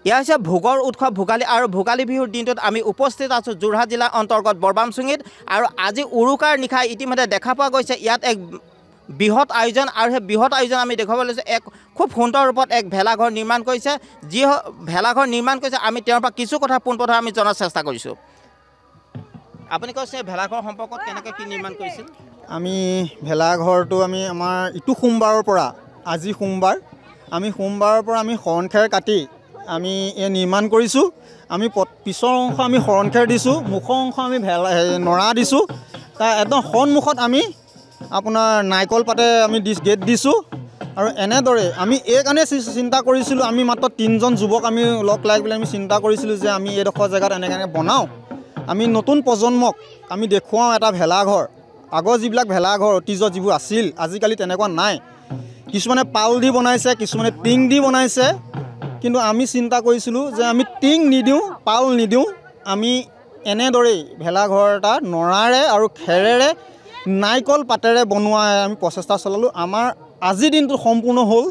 এয়া হৈছে ভোগৰ উৎসৱ ভোগালী আৰু ভোগালী বিহুৰ দিনটোত আমি উপস্থিত আছোঁ যোৰহাট জিলাৰ অন্তৰ্গত বৰবামচুঙিত আৰু আজি উৰুকাৰ নিশা ইতিমধ্যে দেখা পোৱা গৈছে ইয়াত এক বৃহৎ আয়োজন আৰু সেই বৃহৎ আয়োজন আমি দেখাব লৈছোঁ এক খুব সুন্দৰ ৰূপত এক ভেলাঘৰ নিৰ্মাণ কৰিছে যি ভেলাঘৰ নিৰ্মাণ কৰিছে আমি তেওঁৰ পৰা কিছু কথা পোনপথৰ আমি জনাৰ চেষ্টা কৰিছোঁ। আপুনি কৈছে ভেলাঘৰ সম্পৰ্কত কেনেকৈ কি নিৰ্মাণ কৰিছিল? আমি ভেলাঘৰটো আমি আমাৰ ইটো সোমবাৰৰ পৰা আজি সোমবাৰ আমি সোমবাৰৰ পৰা আমি শৰণ খেৰ কাটি আমি নিৰ্মাণ কৰিছোঁ। আমি পিছৰ অংশ আমি শৰণ খেৰ দিছোঁ, মুখৰ অংশ আমি নৰা দিছোঁ। তাৰ একদম সন্মুখত আমি আপোনাৰ নাৰিকল পাতে আমি গেট দিছোঁ। আৰু এনেদৰে আমি এই কাৰণে চিন্তা কৰিছিলোঁ, আমি মাত্ৰ 3জন যুৱক আমি লগ লাগি পেলাই আমি চিন্তা কৰিছিলোঁ যে আমি এইডোখৰ জেগাত এনেকৈ বনাওঁ, আমি নতুন প্ৰজন্মক আমি দেখুৱাওঁ এটা ভেলাঘৰ। আগৰ যিবিলাক ভেলাঘৰ অতীজত যিবোৰ আছিল আজিকালি তেনেকুৱা নাই। কিছুমানে পাল দি বনাইছে, কিছুমানে টিং দি বনাইছে, কিন্তু আমি চিন্তা কৰিছিলোঁ যে আমি টিং নিদিওঁ, পাল নিদিওঁ, আমি এনেদৰেই ভেলাঘৰ এটা নৰাৰে আৰু খেৰেৰে নাৰিকল পাতেৰে বনোৱা আমি প্ৰচেষ্টা চলালোঁ। আমাৰ আজিৰ দিনটো সম্পূৰ্ণ হ'ল।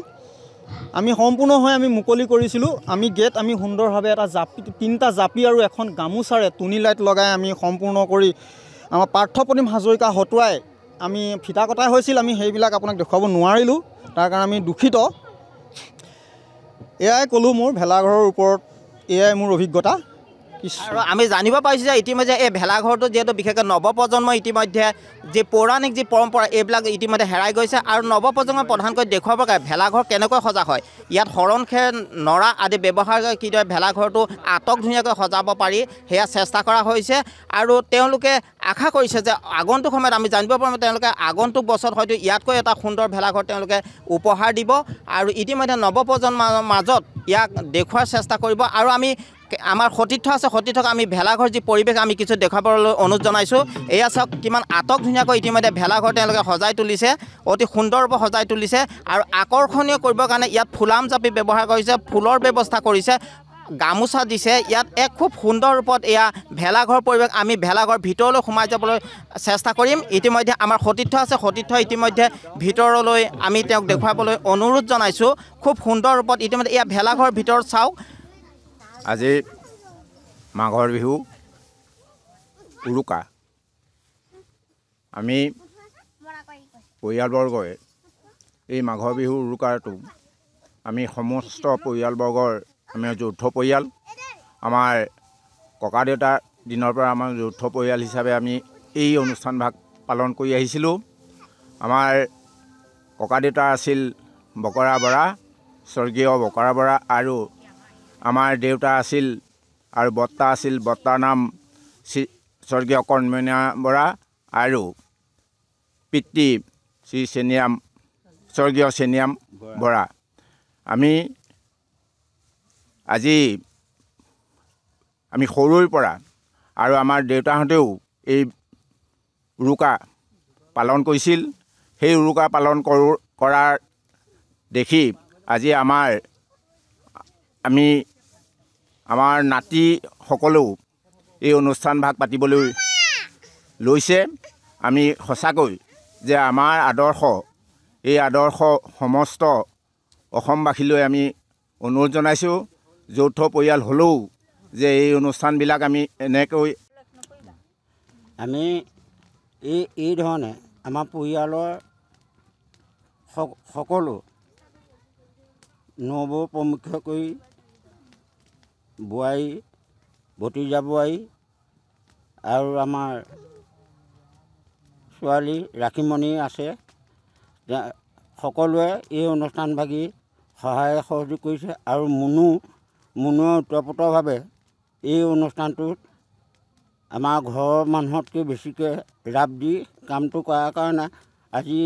আমি সম্পূৰ্ণ হৈ আমি মুকলি কৰিছিলোঁ। আমি গেট আমি সুন্দৰভাৱে এটা জাপি 3টা জাপি আৰু এখন গামোচাৰে টুনি লাইট লগাই আমি সম্পূৰ্ণ কৰি আমাৰ পাৰ্থপ্ৰতিম হাজৰিকা হতুৱাই আমি ফিটা কটাই হৈছিল। আমি সেইবিলাক আপোনাক দেখুৱাব নোৱাৰিলোঁ, তাৰ কাৰণে আমি দুখিত। এয়াই ক'লোঁ মোৰ ভেলাঘৰৰ ওপৰত এয়াই মোৰ অভিজ্ঞতা। আৰু আমি জানিব পাৰিছোঁ যে ইতিমধ্যে এই ভেলাঘৰটো যিহেতু বিশেষকৈ নৱপ্ৰজন্ম ইতিমধ্যে যি পৌৰাণিক যি পৰম্পৰা এইবিলাক ইতিমধ্যে হেৰাই গৈছে আৰু নৱপ্ৰজন্মই প্ৰধানকৈ দেখুৱাবৰ কাৰণে ভেলাঘৰ কেনেকৈ সজা হয়, ইয়াত শৰণ খেৰ নৰা আদি ব্যৱহাৰ কৰি কিদৰে ভেলাঘৰটো আটক ধুনীয়াকৈ সজাব পাৰি সেয়া চেষ্টা কৰা হৈছে। আৰু তেওঁলোকে আশা কৰিছে যে আগন্তুক সময়ত আমি জানিব পাৰোঁ তেওঁলোকে আগন্তুক বছৰত হয়তো ইয়াতকৈ এটা সুন্দৰ ভেলাঘৰ তেওঁলোকে উপহাৰ দিব আৰু ইতিমধ্যে নৱপ্ৰজন্মৰ মাজত ইয়াক দেখুওৱাৰ চেষ্টা কৰিব। আৰু আমি আমাৰ সতীৰ্থ আছে, সতীৰ্থক আমি ভেলাঘৰ যি পৰিৱেশ আমি কিছু দেখুৱাবলৈ অনুৰোধ জনাইছোঁ। এয়া চাওক কিমান আটক ধুনীয়াকৈ ইতিমধ্যে ভেলাঘৰ তেওঁলোকে সজাই তুলিছে, অতি সুন্দৰৰূপে সজাই তুলিছে আৰু আকৰ্ষণীয় কৰিবৰ কাৰণে ইয়াত ফুলাম জাপি ব্যৱহাৰ কৰিছে, ফুলৰ ব্যৱস্থা কৰিছে, গামোচা দিছে। ইয়াত এক খুব সুন্দৰ ৰূপত এয়া ভেলাঘৰ পৰিৱেশ। আমি ভেলাঘৰ ভিতৰলৈ সোমাই যাবলৈ চেষ্টা কৰিম। ইতিমধ্যে আমাৰ সতীৰ্থ আছে, সতীৰ্থ ইতিমধ্যে ভিতৰলৈ আমি তেওঁক দেখুৱাবলৈ অনুৰোধ জনাইছোঁ। খুব সুন্দৰ ৰূপত ইতিমধ্যে এয়া ভেলাঘৰ ভিতৰত চাওক। আজি মাঘৰ বিহু উৰুকা, আমি পৰিয়ালবৰ্গই এই মাঘৰ বিহু উৰুকাটো আমি সমস্ত পৰিয়ালবৰ্গৰ আমি যৌথ পৰিয়াল। আমাৰ ককা দেউতাৰ দিনৰ পৰা আমাৰ যৌথ পৰিয়াল হিচাপে আমি এই অনুষ্ঠানভাগ পালন কৰি আহিছিলোঁ। আমাৰ ককা দেউতা আছিল বকৰা বৰা, স্বৰ্গীয় বকৰা বৰা, আৰু আমাৰ দেউতা আছিল আৰু বৰ্তা আছিল, বৰ্তাৰ নাম স্বৰ্গীয় কৰ্মনীয়া বৰা, আৰু পিতৃ শ্ৰী চেনিৰাম, স্বৰ্গীয় চেনিৰাম বৰা। আমি সৰুৰ পৰা আৰু আমাৰ দেউতাহঁতেও এই উৰুকা পালন কৰিছিল। সেই উৰুকা পালন কৰাৰ দেখি আজি আমাৰ নাতিসকলেও এই অনুষ্ঠানভাগ পাতিবলৈ লৈছে। আমি সঁচাকৈ যে আমাৰ এই আদৰ্শ সমস্ত অসমবাসীলৈ আমি অনুৰোধ জনাইছোঁ, যৌথ পৰিয়াল হ'লেও যে এই অনুষ্ঠানবিলাক আমি এনেকৈ এই ধৰণে আমাৰ পৰিয়ালৰ সকলো নবৌ প্ৰমুখ্য কৰি বোৱাৰী, ভতিজা বোৱাৰী আৰু আমাৰ ছোৱালী ৰাখীমণি আছে, সকলোৱে এই অনুষ্ঠানভাগি সহায় সহযোগ কৰিছে। আৰু মুনুৱে ওতঃপ্ৰোতভাৱে এই অনুষ্ঠানটোত আমাৰ ঘৰৰ মানুহতকৈ বেছিকৈ ৰাপ দি কামটো কৰাৰ কাৰণে আজি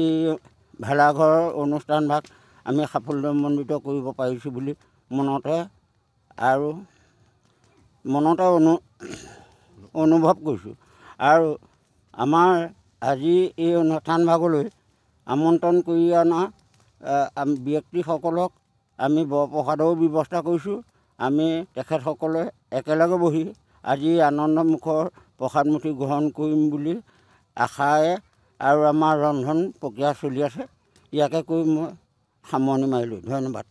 ভেলাঘৰৰ অনুষ্ঠানভাগ আমি সাফল্যমণ্ডিত কৰিব পাৰিছোঁ বুলি মনতে অনুভৱ কৰিছোঁ। আৰু আমাৰ আজি এই অনুষ্ঠানভাগলৈ আমন্ত্ৰণ কৰি অনা ব্যক্তিসকলক আমি বৰপ্ৰসাদৰো ব্যৱস্থা কৰিছোঁ। আমি তেখেতসকলে একেলগে বহি আজি আনন্দমুখৰ প্ৰসাদমুঠি গ্ৰহণ কৰিম বুলি আশাৰে আৰু আমাৰ ৰন্ধন প্ৰক্ৰিয়া চলি আছে। ইয়াকে কৈ মই সামৰণি মাৰিলোঁ। ধন্যবাদ।